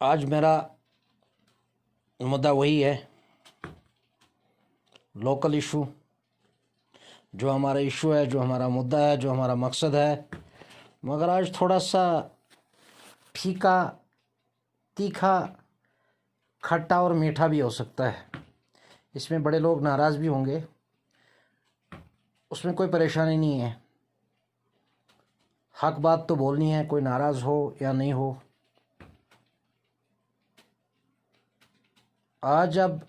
आज मेरा मुद्दा वही है, लोकल इशू। जो हमारा इशू है, जो हमारा मुद्दा है, जो हमारा मकसद है, मगर आज थोड़ा सा फीका, तीखा, खट्टा और मीठा भी हो सकता है। इसमें बड़े लोग नाराज़ भी होंगे, उसमें कोई परेशानी नहीं है। हक बात तो बोलनी है, कोई नाराज़ हो या नहीं हो। आज अब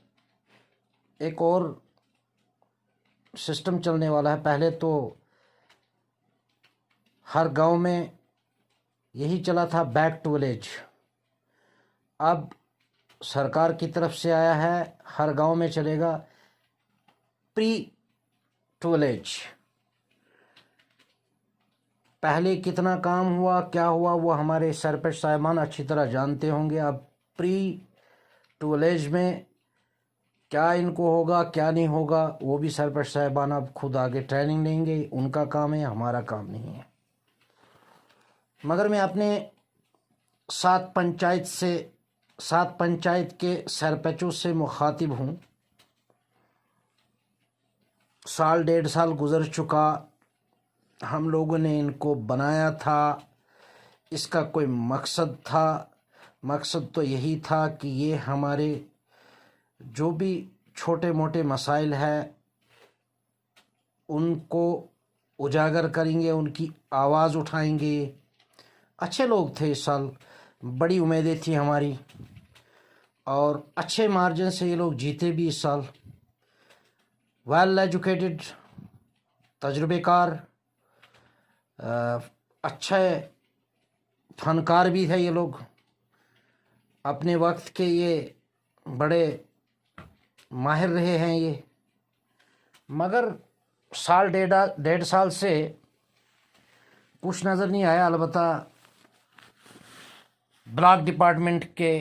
एक और सिस्टम चलने वाला है। पहले तो हर गांव में यही चला था, बैक टू विलेज। अब सरकार की तरफ से आया है, हर गांव में चलेगा प्री टू विलेज। पहले कितना काम हुआ, क्या हुआ, वो हमारे सरपंच साहिबान अच्छी तरह जानते होंगे। अब प्री टू विलेज में क्या इनको होगा, क्या नहीं होगा, वो भी सरपंच साहिबान अब खुद आगे ट्रेनिंग लेंगे। उनका काम है, हमारा काम नहीं है। मगर मैं अपने सात पंचायत के सरपंचों से मुखातिब हूँ। साल डेढ़ साल गुज़र चुका, हम लोगों ने इनको बनाया था, इसका कोई मकसद था। मकसद तो यही था कि ये हमारे जो भी छोटे मोटे मसाइल हैं उनको उजागर करेंगे, उनकी आवाज़ उठाएंगे। अच्छे लोग थे इस साल, बड़ी उम्मीदें थी हमारी, और अच्छे मार्जिन से ये लोग जीते भी इस साल। वेल एजुकेटेड, तजुर्बेकार, अच्छे फनकार भी थे ये लोग। अपने वक्त के ये बड़े माहिर रहे हैं ये। मगर साल डेढ़ साल से कुछ नज़र नहीं आया। अलबत्ता ब्लॉक डिपार्टमेंट के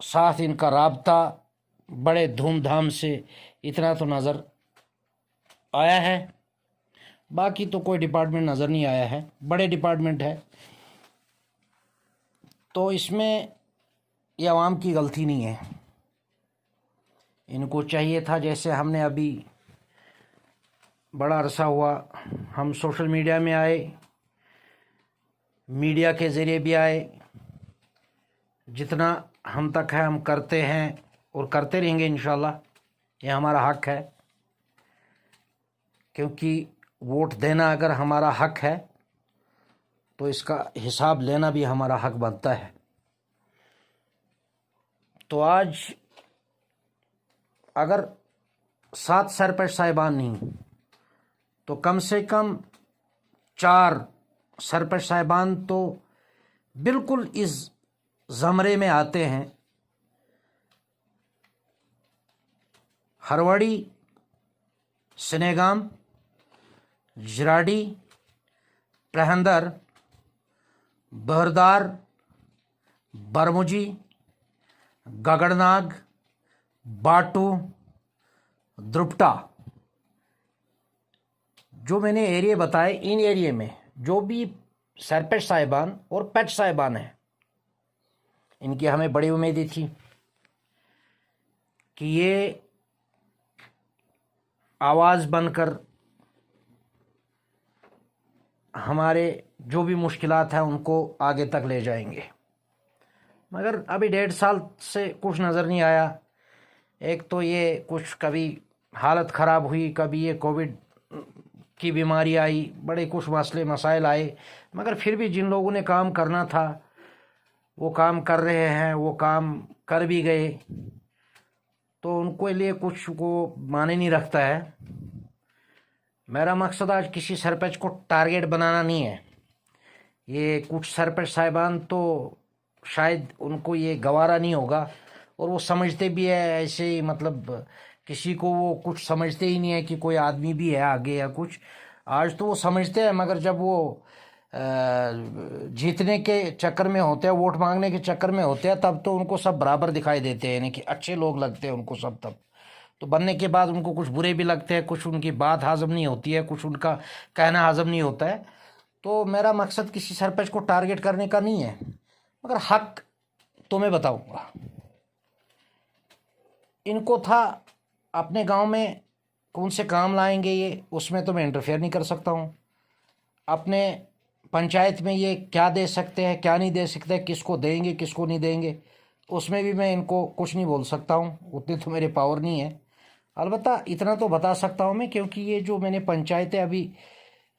साथ इनका राब्ता बड़े धूमधाम से, इतना तो नज़र आया है। बाकी तो कोई डिपार्टमेंट नज़र नहीं आया है, बड़े डिपार्टमेंट है। तो इसमें ये आवाम की गलती नहीं है। इनको चाहिए था, जैसे हमने अभी बड़ा अरसा हुआ हम सोशल मीडिया में आए, मीडिया के ज़रिए भी आए। जितना हम तक है हम करते हैं और करते रहेंगे इंशाल्लाह। ये हमारा हक है, क्योंकि वोट देना अगर हमारा हक है तो इसका हिसाब लेना भी हमारा हक बनता है। तो आज अगर 7 सरपंच साहिबान नहीं तो कम से कम 4 सरपंच साहिबान तो बिल्कुल इस ज़मरे में आते हैं। हरवाड़ी, सिनेगाम, जराडी, प्रहंदर, बहरदार, बरमुजी, गगड़नाग, बाटू, द्रुपटा, जो मैंने एरिया बताए, इन एरिया में जो भी सरपंच साहिबान और पैच साहिबान हैं, इनकी हमें बड़ी उम्मीदें थी कि ये आवाज़ बनकर हमारे जो भी मुश्किलात हैं उनको आगे तक ले जाएंगे। मगर अभी डेढ़ साल से कुछ नज़र नहीं आया। एक तो ये कुछ कभी हालत ख़राब हुई, कभी ये कोविड की बीमारी आई, बड़े कुछ मसले मसाइल आए। मगर फिर भी जिन लोगों ने काम करना था वो काम कर रहे हैं, वो काम कर भी गए, तो उनको लिए कुछ को माने नहीं रखता है। मेरा मकसद आज किसी सरपंच को टारगेट बनाना नहीं है। ये कुछ सरपंच साहिबान तो शायद उनको ये गवारा नहीं होगा, और वो समझते भी है ऐसे ही, मतलब किसी को वो कुछ समझते ही नहीं है कि कोई आदमी भी है आगे या कुछ। आज तो वो समझते हैं, मगर जब वो जीतने के चक्कर में होते हैं, वोट मांगने के चक्कर में होते हैं, तब तो उनको सब बराबर दिखाई देते हैं, यानी कि अच्छे लोग लगते हैं उनको सब। तब तो बनने के बाद उनको कुछ बुरे भी लगते हैं, कुछ उनकी बात हाज़म नहीं होती है, कुछ उनका कहना हाज़म नहीं होता है। तो मेरा मकसद किसी सरपंच को टारगेट करने का नहीं है, मगर हक तो मैं बताऊंगा। इनको था अपने गांव में कौन से काम लाएंगे ये, उसमें तो मैं इंटरफेयर नहीं कर सकता हूँ। अपने पंचायत में ये क्या दे सकते हैं क्या नहीं दे सकते, किसको देंगे किसको नहीं देंगे, उसमें भी मैं इनको कुछ नहीं बोल सकता हूँ, उतनी तो मेरे पावर नहीं है। अलबत्ता इतना तो बता सकता हूँ मैं, क्योंकि ये जो मैंने पंचायतें अभी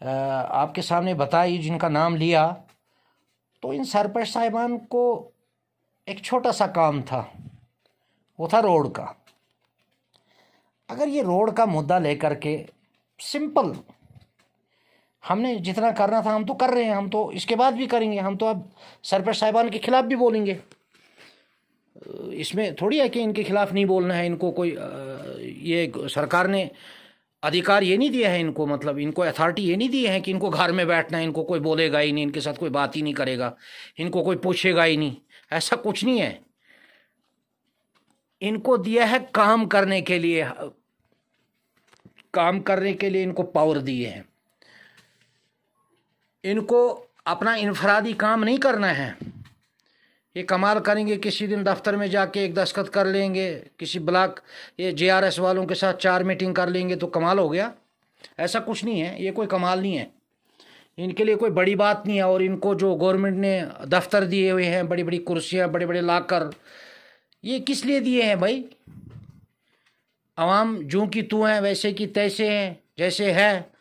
आपके सामने बताई जिनका नाम लिया, तो इन सरपंच साहिबान को एक छोटा सा काम था, वो था रोड का। अगर ये रोड का मुद्दा लेकर के सिंपल, हमने जितना करना था हम तो कर रहे हैं, हम तो इसके बाद भी करेंगे, हम तो अब सरपंच साहिबान के खिलाफ भी बोलेंगे। इसमें थोड़ी है कि इनके खिलाफ नहीं बोलना है। इनको कोई ये सरकार ने अधिकार ये नहीं दिया है इनको, मतलब इनको अथॉरिटी ये नहीं दी है कि इनको घर में बैठना है, इनको कोई बोलेगा ही नहीं, इनके साथ कोई बात ही नहीं करेगा, इनको कोई पूछेगा ही नहीं, ऐसा कुछ नहीं है। इनको दिया है काम करने के लिए, काम करने के लिए इनको पावर दिए हैं। इनको अपना इनफरादी काम नहीं करना है। ये कमाल करेंगे, किसी दिन दफ्तर में जाके एक दस्तखत कर लेंगे, किसी ब्लॉक ये JRS वालों के साथ 4 मीटिंग कर लेंगे तो कमाल हो गया, ऐसा कुछ नहीं है। ये कोई कमाल नहीं है, इनके लिए कोई बड़ी बात नहीं है। और इनको जो गवर्नमेंट ने दफ्तर दिए हुए हैं, बड़ी बड़ी कुर्सियाँ, बड़े बड़े लाकर, ये किस लिए दिए हैं भाई? आवाम जो की तू है वैसे की तैसे हैं, जैसे है।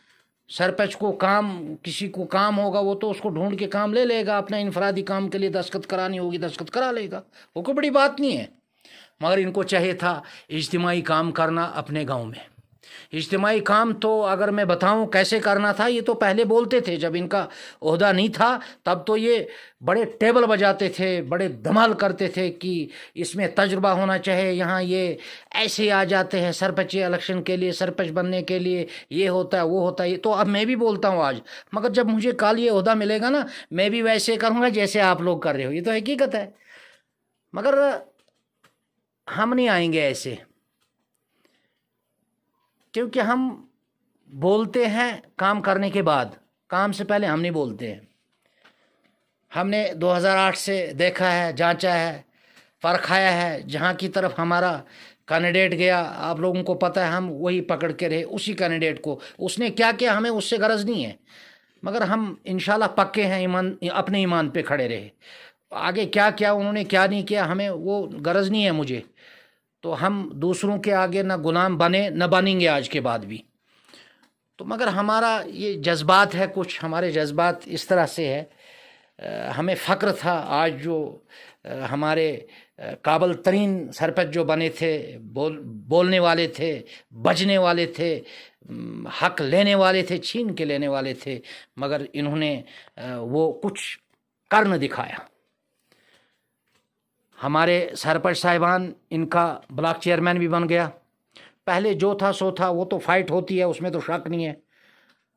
सरपंच को काम, किसी को काम होगा वो तो उसको ढूंढ के काम ले लेगा, अपना इनफरादी काम के लिए दस्तखत करानी होगी दस्तखत करा लेगा, वो कोई बड़ी बात नहीं है। मगर इनको चाहिए था इज्तिमाई काम करना अपने गांव में। इज्तिमाई काम तो अगर मैं बताऊं कैसे करना था, ये तो पहले बोलते थे जब इनका ओहदा नहीं था, तब तो ये बड़े टेबल बजाते थे, बड़े धमाल करते थे कि इसमें तजुर्बा होना चाहिए, यहाँ ये ऐसे आ जाते हैं सरपंच इलेक्शन के लिए, सरपंच बनने के लिए ये होता है वो होता है। तो अब मैं भी बोलता हूँ आज, मगर जब मुझे कल ये ओहदा मिलेगा ना, मैं भी वैसे करूँगा जैसे आप लोग कर रहे हो, ये तो हकीकत है। मगर हम नहीं आएंगे ऐसे, क्योंकि हम बोलते हैं काम करने के बाद, काम से पहले हम नहीं बोलते हैं। हमने 2008 से देखा है, जांचा है, परखाया है, जहाँ की तरफ हमारा कैंडिडेट गया आप लोगों को पता है, हम वही पकड़ के रहे उसी कैंडिडेट को। उसने क्या किया हमें उससे गरज नहीं है, मगर हम इंशाल्लाह पक्के हैं, ईमान अपने ईमान पे खड़े रहे। आगे क्या क्या उन्होंने क्या नहीं किया हमें वो गरज नहीं है मुझे। तो हम दूसरों के आगे ना गुलाम बने न बनेंगे आज के बाद भी। तो मगर हमारा ये जज्बात है, कुछ हमारे जज्बात इस तरह से है। हमें फ़ख्र था आज जो हमारे काबिल तरीन सरपंच जो बने थे, बोलने वाले थे, बजने वाले थे, हक लेने वाले थे, छीन के लेने वाले थे, मगर इन्होंने वो कुछ कर न दिखाया। हमारे सरपंच साहिबान, इनका ब्लॉक चेयरमैन भी बन गया। पहले जो था सो था, वो तो फाइट होती है, उसमें तो शक नहीं है।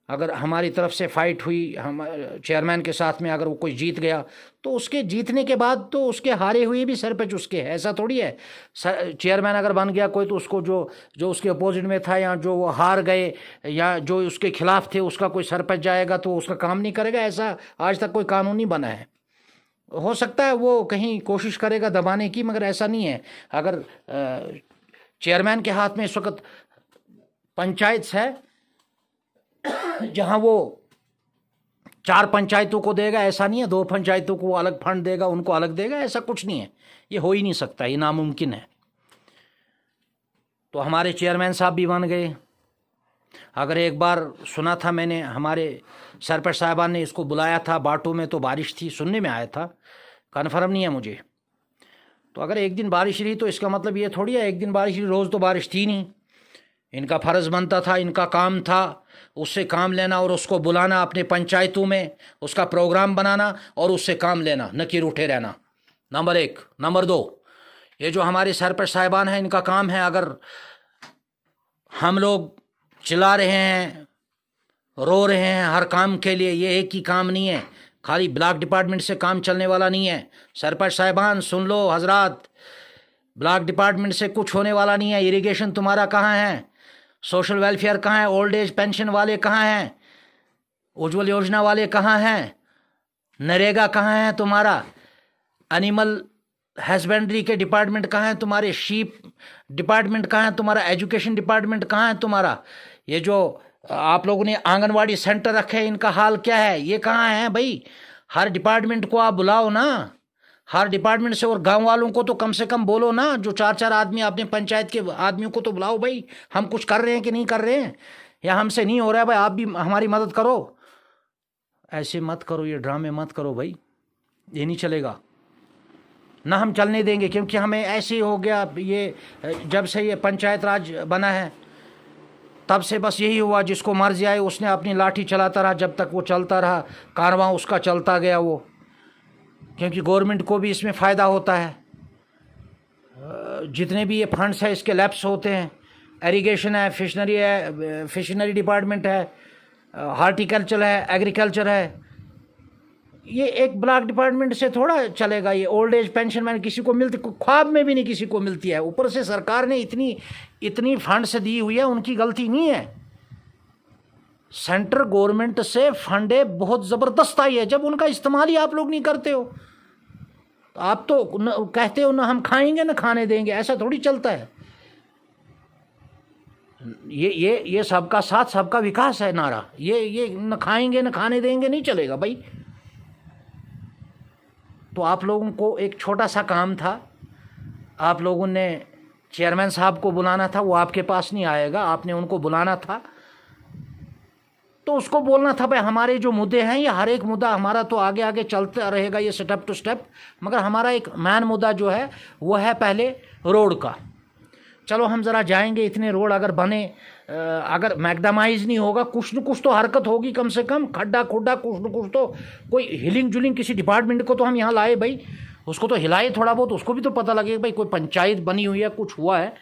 अगर हमारी तरफ से फाइट हुई हम चेयरमैन के साथ में, अगर वो कोई जीत गया तो उसके जीतने के बाद तो उसके हारे हुए भी सरपंच उसके है, ऐसा थोड़ी है। चेयरमैन अगर बन गया कोई तो उसको जो उसके अपोजिट में था या जो वो हार गए या जो उसके खिलाफ थे उसका कोई सरपंच जाएगा तो उसका काम नहीं करेगा, ऐसा आज तक कोई कानून नहीं बना है। हो सकता है वो कहीं कोशिश करेगा दबाने की, मगर ऐसा नहीं है। अगर चेयरमैन के हाथ में इस वक्त पंचायत है जहां वो 4 पंचायतों को देगा, ऐसा नहीं है 2 पंचायतों को अलग फंड देगा, उनको अलग देगा, ऐसा कुछ नहीं है। ये हो ही नहीं सकता, ये नामुमकिन है। तो हमारे चेयरमैन साहब भी बन गए। अगर एक बार सुना था मैंने, हमारे सरपंच साहबान ने इसको बुलाया था बाटू में, तो बारिश थी, सुनने में आया था, कन्फर्म नहीं है मुझे। तो अगर एक दिन बारिश रही तो इसका मतलब ये थोड़ी है एक दिन बारिश रही, रोज़ तो बारिश थी नहीं। इनका फ़र्ज़ बनता था, इनका काम था उससे काम लेना और उसको बुलाना अपने पंचायतों में, उसका प्रोग्राम बनाना और उससे काम लेना, न कि रूठे रहना। नंबर 1। नंबर 2, ये जो हमारे सरपंच साहिबान हैं, इनका काम है, अगर हम लोग चिल्ला रहे हैं, रो रहे हैं हर काम के लिए, ये एक ही काम नहीं है, खाली ब्लॉक डिपार्टमेंट से काम चलने वाला नहीं है। सरपंच साहिबान सुन लो हजरात, ब्लॉक डिपार्टमेंट से कुछ होने वाला नहीं है। इरिगेशन तुम्हारा कहाँ है, सोशल वेलफेयर कहाँ है, ओल्ड एज पेंशन वाले कहाँ हैं, उज्ज्वल योजना वाले कहाँ हैं, नरेगा कहाँ है तुम्हारा, एनिमल हस्बेंड्री के डिपार्टमेंट कहाँ हैं तुम्हारे, शीप डिपार्टमेंट कहाँ है तुम्हारा, एजुकेशन डिपार्टमेंट कहाँ है तुम्हारा, ये जो आप लोगों ने आंगनवाड़ी सेंटर रखे हैं इनका हाल क्या है, ये कहाँ है भाई। हर डिपार्टमेंट को आप बुलाओ ना, हर डिपार्टमेंट से, और गांव वालों को तो कम से कम बोलो ना, जो 4-4 आदमी अपने पंचायत के आदमियों को तो बुलाओ भाई, हम कुछ कर रहे हैं कि नहीं कर रहे हैं, या हमसे नहीं हो रहा है भाई, आप भी हमारी मदद करो। ऐसे मत करो, ये ड्रामे मत करो भाई, ये नहीं चलेगा ना, हम चलने देंगे। क्योंकि हमें ऐसे ही हो गया, ये जब से ये पंचायत राज बना है तब से बस यही हुआ, जिसको मर्जी आए उसने अपनी लाठी चलाता रहा, जब तक वो चलता रहा कारवां उसका चलता गया वो। क्योंकि गवर्नमेंट को भी इसमें फ़ायदा होता है, जितने भी ये फंड्स हैं इसके लैप्स होते हैं, एरीगेशन है, फिशनरी है, फिशनरी डिपार्टमेंट है, हार्टिकल्चर है, एग्रीकल्चर है, ये एक ब्लॉक डिपार्टमेंट से थोड़ा चलेगा। ये ओल्ड एज पेंशन मैंने किसी को मिलती, ख्वाब में भी नहीं किसी को मिलती है, ऊपर से सरकार ने इतनी फंड्स दी हुई है, उनकी गलती नहीं है। सेंट्रल गवर्नमेंट से फंडे बहुत ज़बरदस्त आई है, जब उनका इस्तेमाल ही आप लोग नहीं करते हो, तो आप तो कहते हो ना हम खाएंगे ना खाने देंगे, ऐसा थोड़ी चलता है। ये सबका साथ सबका विकास है नारा, ये न खाएंगे न खाने देंगे नहीं चलेगा भाई। तो आप लोगों को एक छोटा सा काम था, आप लोगों ने चेयरमैन साहब को बुलाना था, वो आपके पास नहीं आएगा, आपने उनको बुलाना था, तो उसको बोलना था भाई हमारे जो मुद्दे हैं, ये हर एक मुद्दा हमारा तो आगे आगे चलता रहेगा, ये स्टेप टू स्टेप, मगर हमारा एक मेन मुद्दा जो है वो है पहले रोड का। चलो हम ज़रा जाएंगे, इतने रोड अगर बने, अगर मैकडामाइज नहीं होगा, कुछ न कुछ तो हरकत होगी, कम से कम खड्डा खुड्डा कुछ न कुछ तो, कोई हिलिंग जुलिंग किसी डिपार्टमेंट को तो हम यहाँ लाए भाई, उसको तो हिलाए थोड़ा बहुत, उसको भी तो पता लगे भाई कोई पंचायत बनी हुई है, कुछ हुआ है।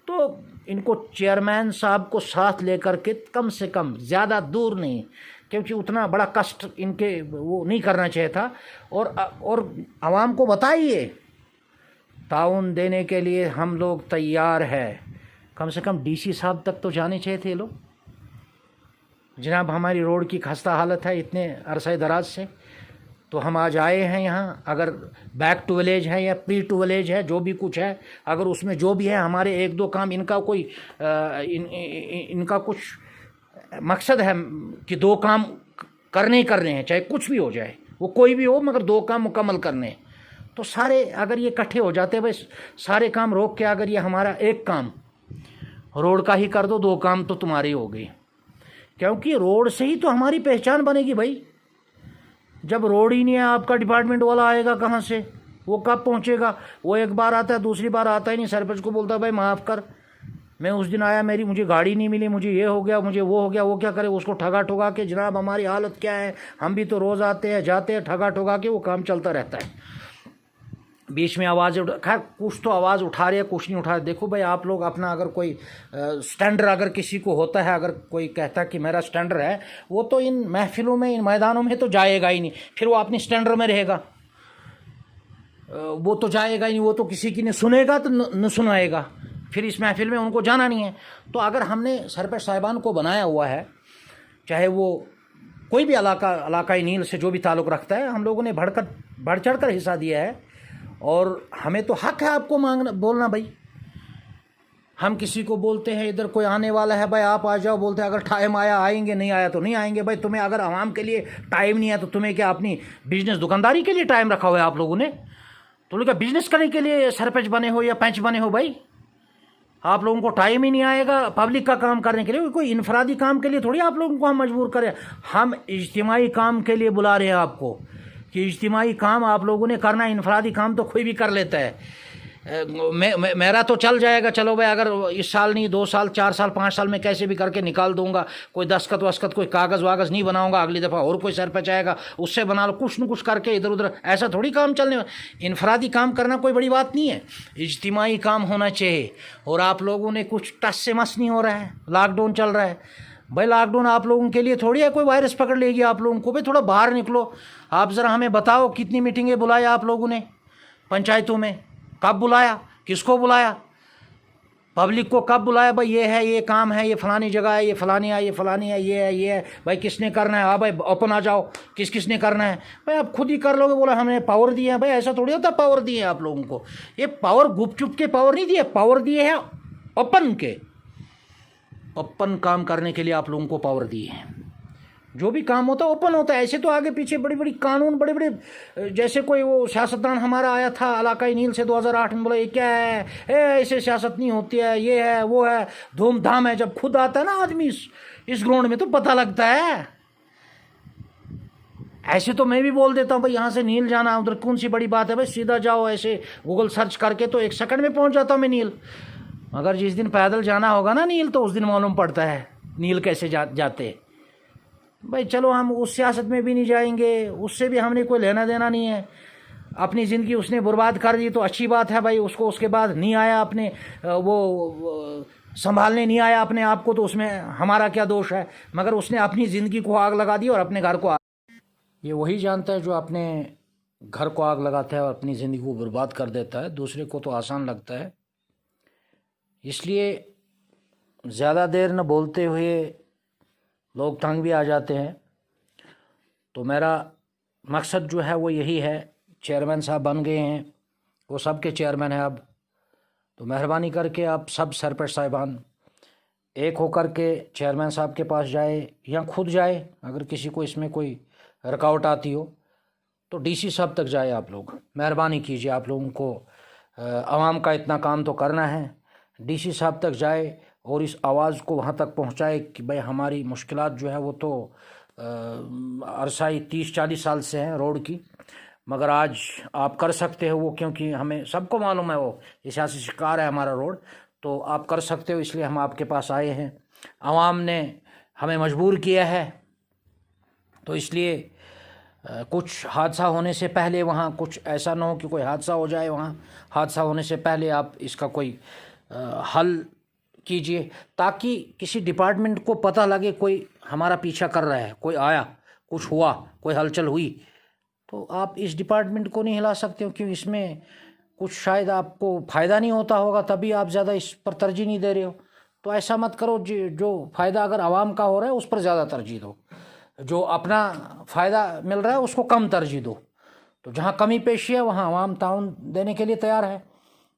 तो इनको चेयरमैन साहब को साथ लेकर के कम से कम, ज़्यादा दूर नहीं, क्योंकि उतना बड़ा कष्ट इनके वो नहीं करना चाहिए था। और आवाम को बताइए, ताउन देने के लिए हम लोग तैयार हैं, कम से कम डीसी साहब तक तो जाने चाहिए थे लोग, जनाब हमारी रोड की खस्ता हालत है इतने अरसे दराज से, तो हम आज आए हैं यहाँ, अगर बैक टू विलेज है या प्री टू विलेज है, जो भी कुछ है, अगर उसमें जो भी है हमारे 1-2 काम, इनका कोई इनका कुछ मकसद है कि 2 काम करने हैं, चाहे कुछ भी हो जाए, वो कोई भी हो, मगर 2 काम मुकम्मल करने हैं। तो सारे अगर ये इकट्ठे हो जाते भाई, सारे काम रोक के अगर ये हमारा 1 काम रोड का ही कर दो, 2 काम तो तुम्हारी हो गई। क्योंकि रोड से ही तो हमारी पहचान बनेगी भाई, जब रोड ही नहीं है, आपका डिपार्टमेंट वाला आएगा कहाँ से, वो कब पहुँचेगा, वो एक बार आता है, दूसरी बार आता ही नहीं, सरपंच को बोलता है भाई माफ़ कर, मैं उस दिन आया, मुझे गाड़ी नहीं मिली, मुझे ये हो गया, मुझे वो हो गया, वो क्या करे, उसको ठगा ठुगा के, जनाब हमारी हालत क्या है, हम भी तो रोज़ आते हैं जाते हैं, ठगा ठुगा के वो काम चलता रहता है। बीच में आवाज़ खैर कुछ तो आवाज़ उठा रहे हैं, कुछ नहीं उठा रहे। देखो भाई आप लोग अपना, अगर कोई स्टैंडर अगर किसी को होता है, अगर कोई कहता है कि मेरा स्टैंडर है, वो तो इन महफिलों में, इन मैदानों में तो जाएगा ही नहीं, फिर वो अपने स्टैंडर में रहेगा, वो तो जाएगा ही नहीं, वो तो किसी की नहीं सुनेगा तो न सुनाएगा, फिर इस महफिल में उनको जाना नहीं है। तो अगर हमने सरपंच साहिबान को बनाया हुआ है, चाहे वो कोई भी इलाकाई नील से जो भी ताल्लुक़ रखता है, हम लोगों ने बढ़ चढ़ कर हिस्सा दिया है, और हमें तो हक है आपको बोलना भाई। हम किसी को बोलते हैं इधर कोई आने वाला है भाई आप आ जाओ, बोलते हैं अगर टाइम आया आएंगे, नहीं आया तो नहीं आएंगे भाई। तुम्हें अगर आवाम के लिए टाइम नहीं है तो तुम्हें क्या अपनी बिजनेस दुकानदारी के लिए टाइम रखा हुआ है आप लोगों ने? तुम लोग क्या बिजनेस करने के लिए सरपंच बने हो या पंच बने हो भाई? आप लोगों को टाइम ही नहीं आएगा पब्लिक का काम करने के लिए, कोई इनफरादी काम के लिए थोड़ी आप लोगों को हम मजबूर करें। हम इज्तिमाई काम के लिए बुला रहे हैं आपको कि इज्तिमाई काम आप लोगों ने करना, इनफरादी काम तो कोई भी कर लेता है। मेरा तो चल जाएगा, चलो भाई अगर इस साल नहीं 2 साल 4 साल 5 साल में कैसे भी करके निकाल दूंगा, कोई दस्खत वस्खत कोई कागज़ वागज़ नहीं बनाऊंगा, अगली दफ़ा और कोई सरपंच आएगा उससे बना लो, कुछ न कुछ करके इधर उधर, ऐसा थोड़ी काम चलने। इनफरादी काम करना कोई बड़ी बात नहीं है, इज्तिमाई काम होना चाहिए। और आप लोगों ने कुछ टस से मस नहीं हो रहा है, लॉकडाउन चल रहा है भाई, लॉकडाउन आप लोगों के लिए थोड़ी है कोई वायरस पकड़ लेगी आप लोगों को। भाई थोड़ा बाहर निकलो, आप ज़रा हमें बताओ कितनी मीटिंगें बुलाया आप लोगों ने पंचायतों में, कब बुलाया, किसको बुलाया? पब्लिक को कब बुलाया भाई, ये है, ये काम है, ये फलानी जगह है, ये फलानी है, ये फलानी है, ये है, ये है भाई, किसने करना है, हाँ भाई ओपन आ जाओ, किसने करना है भाई, आप खुद ही कर लोगे। बोला हमने पावर दिए हैं भाई, ऐसा थोड़ी होता पावर दिए हैं आप लोगों को। ये पावर गुपचुप के पावर नहीं दिए, पावर दिए हैं ओपन के, ओपन काम करने के लिए आप लोगों को पावर दिए हैं। जो भी काम होता है ओपन होता है। ऐसे तो आगे पीछे बड़ी बड़ी कानून, बड़े बड़े, जैसे कोई वो सियासतदान हमारा आया था इलाकाई नील से 2008 में, बोला ये क्या है, ऐसे सियासत नहीं होती है, ये है वो है, धूमधाम है। जब खुद आता है ना आदमी इस ग्राउंड में तो पता लगता है। ऐसे तो मैं भी बोल देता हूँ भाई यहाँ से नील जाना, उधर कौन सी बड़ी बात है भाई, सीधा जाओ, ऐसे गूगल सर्च करके तो 1 सेकंड में पहुँच जाता हूँ मैं नील। मगर जिस दिन पैदल जाना होगा ना नील, तो उस दिन मालूम पड़ता है नील कैसे जाते भाई। चलो हम उस सियासत में भी नहीं जाएंगे, उससे भी हमने कोई लेना देना नहीं है। अपनी ज़िंदगी उसने बर्बाद कर दी तो अच्छी बात है भाई, उसको उसके बाद नहीं आया अपने वो संभालने नहीं आया अपने आप को, तो उसमें हमारा क्या दोष है। मगर उसने अपनी ज़िंदगी को आग लगा दी और अपने घर को ये वही जानता है जो अपने घर को आग लगाता है और अपनी ज़िंदगी को बर्बाद कर देता है। दूसरे को तो आसान लगता है। इसलिए ज़्यादा देर न बोलते हुए लोग तंग भी आ जाते हैं। तो मेरा मकसद जो है वो यही है। चेयरमैन साहब बन गए हैं, वो सब के चेयरमैन हैं अब, तो मेहरबानी करके आप सब सरपंच साहिबान एक होकर के चेयरमैन साहब के पास जाए या खुद जाए। अगर किसी को इसमें कोई रुकावट आती हो तो डीसी साहब तक जाए। आप लोग मेहरबानी कीजिए, आप लोगों को आवाम का इतना काम तो करना है। डीसी साहब तक जाए और इस आवाज़ को वहाँ तक पहुँचाए कि भाई हमारी मुश्किलात जो है वो तो अरसाई 30-40 साल से हैं रोड की, मगर आज आप कर सकते हो वो, क्योंकि हमें सबको मालूम है वो सियासी शिकार है हमारा रोड, तो आप कर सकते हो, इसलिए हम आपके पास आए हैं। आवाम ने हमें मजबूर किया है, तो इसलिए कुछ हादसा होने से पहले वहाँ कुछ ऐसा ना हो कि कोई हादसा हो जाए। वहाँ हादसा होने से पहले आप इसका कोई हल कीजिए, ताकि किसी डिपार्टमेंट को पता लगे कोई हमारा पीछा कर रहा है, कोई आया, कुछ हुआ, कोई हलचल हुई, तो आप इस डिपार्टमेंट को नहीं हिला सकते हो, क्योंकि इसमें कुछ शायद आपको फ़ायदा नहीं होता होगा, तभी आप ज़्यादा इस पर तरजीह नहीं दे रहे हो। तो ऐसा मत करो, जो फ़ायदा अगर आवाम का हो रहा है उस पर ज़्यादा तरजीह दो, जो अपना फ़ायदा मिल रहा है उसको कम तरजीह दो। तो जहाँ कमी पेशी है वहाँ आवाम ताउन देने के लिए तैयार है,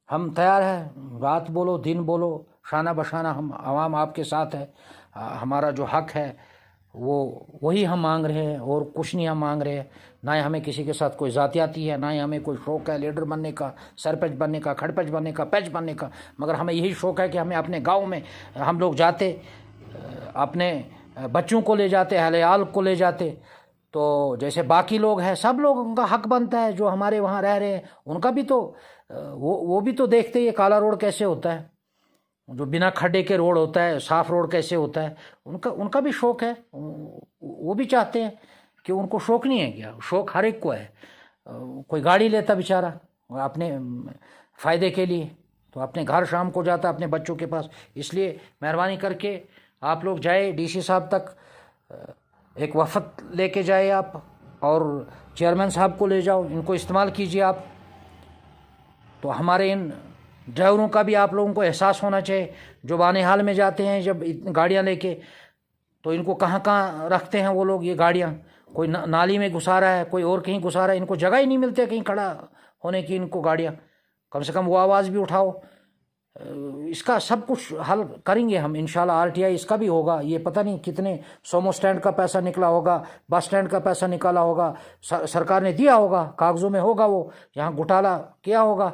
हम तैयार हैं। रात बोलो दिन बोलो, शाना बशाना हम आवाम आपके साथ है। हमारा जो हक है वो वही हम मांग रहे हैं, और कुछ नहीं हम मांग रहे हैं। ना ही हमें किसी के साथ कोई जातियाती है, ना ही हमें कोई शौक़ है लीडर बनने का, सरपंच बनने का, खड़पंच बनने का, पैच बनने का। मगर हमें यही शौक़ है कि हमें अपने गांव में हम लोग जाते, अपने बच्चों को ले जाते, अहल-ए-आल को ले जाते, तो जैसे बाकी लोग हैं, सब लोगों का हक बनता है जो हमारे वहाँ रह रहे हैं, उनका भी तो वो भी तो देखते ये काला रोड कैसे होता है, जो बिना खड्डे के रोड होता है, साफ रोड कैसे होता है। उनका भी शौक़ है, वो भी चाहते हैं कि उनको शौक़ नहीं है क्या, शौक़ हर एक को है। कोई गाड़ी लेता बेचारा अपने फ़ायदे के लिए, तो अपने घर शाम को जाता अपने बच्चों के पास। इसलिए मेहरबानी करके आप लोग जाए डीसी साहब तक, एक वफ़द लेके जाए आप, और चेयरमैन साहब को ले जाओ, इनको इस्तेमाल कीजिए आप। तो हमारे इन ड्राइवरों का भी आप लोगों को एहसास होना चाहिए, जो बाने हाल में जाते हैं जब गाड़ियां लेके, तो इनको कहाँ कहाँ रखते हैं वो लोग ये गाड़ियां। कोई नाली में घुसा रहा है, कोई और कहीं घुसा रहा है, इनको जगह ही नहीं मिलती कहीं खड़ा होने की इनको गाड़ियां। कम से कम वो आवाज़ भी उठाओ। इसका सब कुछ हल करेंगे हम इंशाल्लाह। आरटीआई इसका भी होगा। ये पता नहीं कितने सोमो स्टैंड का पैसा निकला होगा, बस स्टैंड का पैसा निकाला होगा, सरकार ने दिया होगा, कागज़ों में होगा, वो यहाँ घोटाला किया होगा।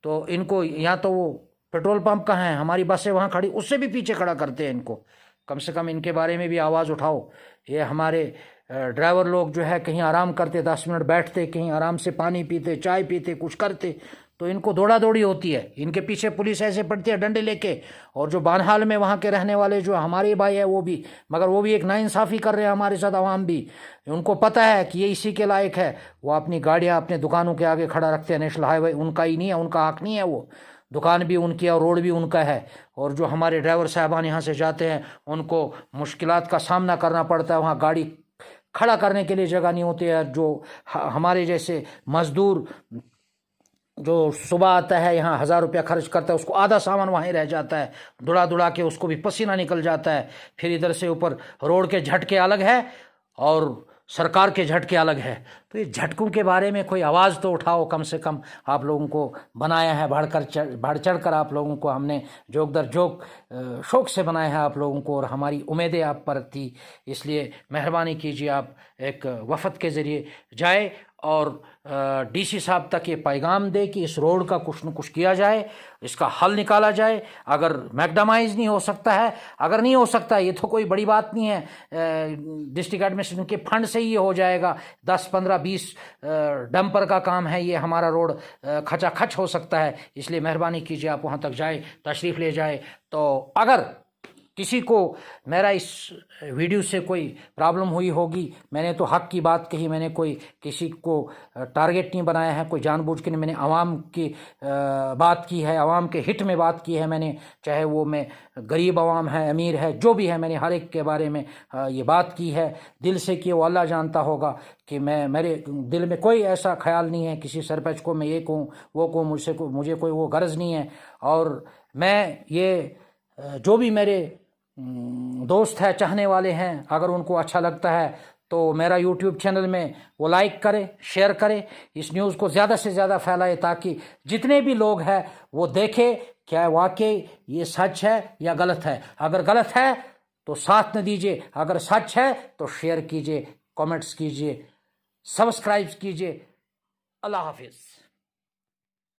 तो इनको यहाँ तो वो पेट्रोल पंप का है, हमारी बसें वहाँ खड़ी, उससे भी पीछे खड़ा करते हैं इनको। कम से कम इनके बारे में भी आवाज़ उठाओ। ये हमारे ड्राइवर लोग जो है कहीं आराम करते, 10 मिनट बैठते, कहीं आराम से पानी पीते, चाय पीते, कुछ करते, तो इनको दौड़ा दौड़ी होती है, इनके पीछे पुलिस ऐसे पड़ती है डंडे लेके। और जो बानहाल में वहाँ के रहने वाले जो हमारे भाई है वो भी, मगर वो भी एक नाइंसाफ़ी कर रहे हैं हमारे साथ, आवाम भी। उनको पता है कि ये इसी के लायक है, वो अपनी गाड़ियाँ अपने दुकानों के आगे खड़ा रखते हैं। नेशनल हाईवे उनका ही नहीं है, उनका हक नहीं है, वो दुकान भी उनकी है और रोड भी उनका है। और जो हमारे ड्राइवर साहबान यहाँ से जाते हैं उनको मुश्किलात का सामना करना पड़ता है, वहाँ गाड़ी खड़ा करने के लिए जगह नहीं होती है। जो हमारे जैसे मज़दूर जो सुबह आता है यहाँ 1,000 रुपया खर्च करता है, उसको आधा सामान वहीं रह जाता है, दुड़ा दुड़ा के उसको भी पसीना निकल जाता है। फिर इधर से ऊपर रोड के झटके अलग है और सरकार के झटके अलग है। तो ये झटकों के बारे में कोई आवाज़ तो उठाओ, कम से कम। आप लोगों को बनाया है बढ़ चढ़ कर, आप लोगों को हमने जोक दर जोक शौक से बनाया है आप लोगों को, और हमारी उम्मीदें आप पर थी। इसलिए मेहरबानी कीजिए, आप एक वफद के ज़रिए जाए और डीसी साहब तक ये पैगाम दे कि इस रोड का कुछ न कुछ किया जाए, इसका हल निकाला जाए। अगर मैकडमाइज नहीं हो सकता है, अगर नहीं हो सकता है, ये तो कोई बड़ी बात नहीं है, डिस्ट्रिक्ट एडमिनिस्ट्रेशन के फंड से ही ये हो जाएगा। 10, 15, 20 डंपर का काम है ये, हमारा रोड खचाखच हो सकता है। इसलिए मेहरबानी कीजिए, आप वहाँ तक जाए, तशरीफ़ ले जाए। तो अगर किसी को मेरा इस वीडियो से कोई प्रॉब्लम हुई होगी, मैंने तो हक की बात कही, मैंने कोई किसी को टारगेट नहीं बनाया है, कोई जानबूझ के नहीं। मैंने आवाम की बात की है, आवाम के हित में बात की है मैंने, चाहे वो मैं गरीब आवाम है, अमीर है, जो भी है, मैंने हर एक के बारे में ये बात की है दिल से कि वो अल्लाह जानता होगा कि मेरे दिल में कोई ऐसा ख्याल नहीं है किसी सरपंच को मैं ये कहूँ वो कहूँ, मुझे कोई वो गर्ज नहीं है। और मैं ये जो भी मेरे दोस्त है, चाहने वाले हैं, अगर उनको अच्छा लगता है तो मेरा यूट्यूब चैनल में वो लाइक करें, शेयर करें, इस न्यूज़ को ज़्यादा से ज़्यादा फैलाए, ताकि जितने भी लोग हैं वो देखें क्या वाकई ये सच है या गलत है। अगर गलत है तो साथ न दीजिए, अगर सच है तो शेयर कीजिए, कमेंट्स कीजिए, सब्सक्राइब कीजिए। अल्लाह हाफिज़।